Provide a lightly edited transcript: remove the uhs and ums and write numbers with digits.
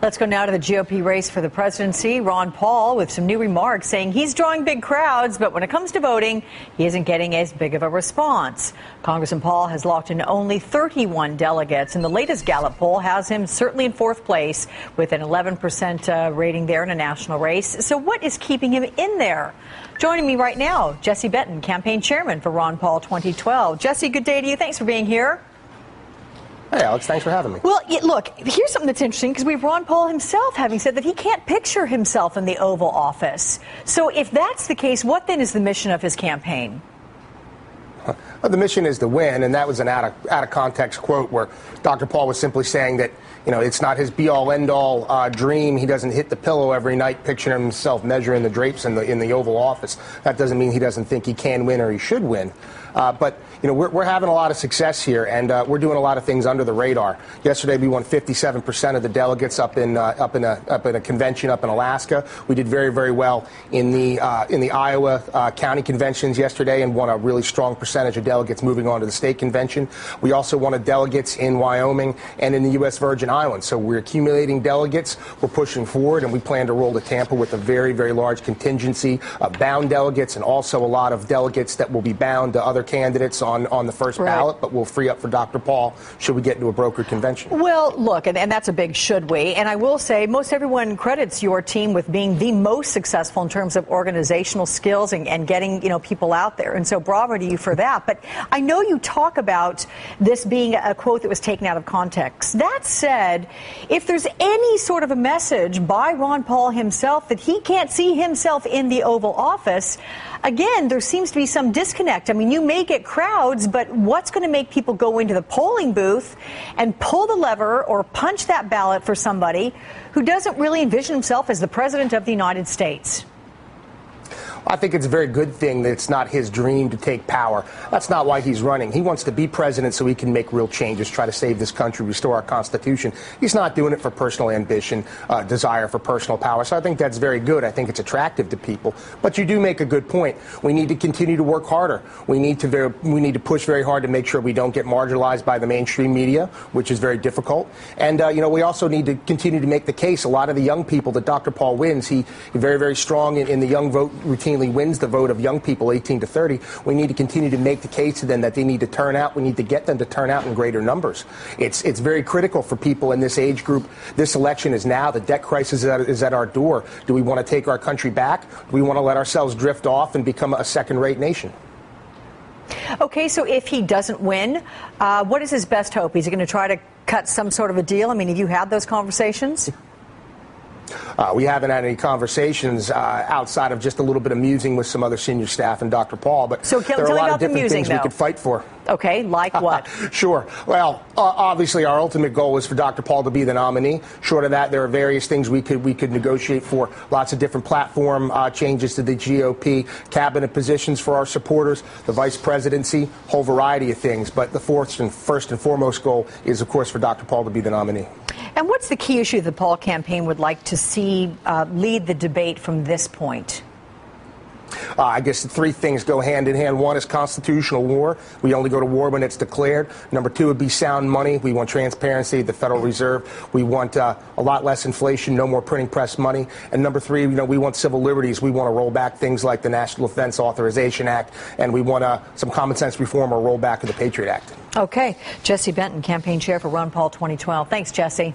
Let's go now to the GOP race for the presidency. Ron Paul with some new remarks saying he's drawing big crowds, but when it comes to voting, he isn't getting as big of a response. Congressman Paul has locked in only 31 delegates, and the latest Gallup poll has him certainly in fourth place with an 11% rating there in a national race. So what is keeping him in there? Joining me right now, Jesse Benton, campaign chairman for Ron Paul 2012. Jesse, good day to you. Thanks for being here. Hey, Alex, thanks for having me. Well, look, here's something that's interesting, because we have Ron Paul himself having said that he can't picture himself in the Oval Office. So if that's the case, what then is the mission of his campaign? Well, the mission is to win, and that was an out-of-context quote where Dr. Paul was simply saying that, it's not his be-all, end-all dream. He doesn't hit the pillow every night picturing himself measuring the drapes in the Oval Office. That doesn't mean he doesn't think he can win or he should win. But we're having a lot of success here, and we're doing a lot of things under the radar. Yesterday, we won 57% of the delegates up in a convention up in Alaska. We did very, very well in the Iowa county conventions yesterday, and won a really strong percentage of delegates moving on to the state convention. We also won delegates in Wyoming and in the U.S. Virgin Islands. So we're accumulating delegates. We're pushing forward, and we plan to roll to Tampa with a very, very large contingency of bound delegates, and also a lot of delegates that will be bound to other candidates on the first ballot, but we'll free up for Dr. Paul should we get into a brokered convention. Well, look, and that's a big should we. And I will say most everyone credits your team with being the most successful in terms of organizational skills and getting, people out there. And so bravo to you for that. But I know you talk about this being a quote that was taken out of context. That said, if there's any sort of a message by Ron Paul himself that he can't see himself in the Oval Office, again, there seems to be some disconnect. I mean, you may get crowds, but what's going to make people go into the polling booth and pull the lever or punch that ballot for somebody who doesn't really envision himself as the president of the United States? I think it's a very good thing that it's not his dream to take power. That's not why he's running. He wants to be president so he can make real changes, try to save this country, restore our Constitution. He's not doing it for personal ambition, desire for personal power. So I think that's very good. I think it's attractive to people. But you do make a good point. We need to continue to work harder. We need to push very hard to make sure we don't get marginalized by the mainstream media, which is very difficult. And, we also need to continue to make the case. A lot of the young people that Dr. Paul wins, he's very, very strong in the young vote routine. Wins the vote of young people 18 to 30. We need to continue to make the case to them that they need to turn out. We need to get them to turn out in greater numbers. It's very critical for people in this age group. This election is now. The debt crisis is at our door. Do we want to take our country back? Do we want to let ourselves drift off and become a second-rate nation? Okay, so if he doesn't win, what is his best hope? Is he going to try to cut some sort of a deal? I mean, have you had those conversations? We haven't had any conversations outside of just a little bit of musing with some other senior staff and Dr. Paul. But so there are a lot of different things we could fight for. Okay, like what? Sure. Well, obviously, our ultimate goal is for Dr. Paul to be the nominee. Short of that, there are various things we could negotiate for. Lots of different platform changes to the GOP, cabinet positions for our supporters, the vice presidency, whole variety of things. But the first and foremost goal is, of course, for Dr. Paul to be the nominee. And what's the key issue the Paul campaign would like to see lead the debate from this point? I guess the three things go hand in hand. One is constitutional war. We only go to war when it's declared. Number two would be sound money. We want transparency at the Federal Reserve. We want a lot less inflation, no more printing press money. And number three, we want civil liberties. We want to roll back things like the National Defense Authorization Act, and we want some common sense reform or roll back of the Patriot Act. Okay. Jesse Benton, campaign chair for Ron Paul 2012. Thanks, Jesse.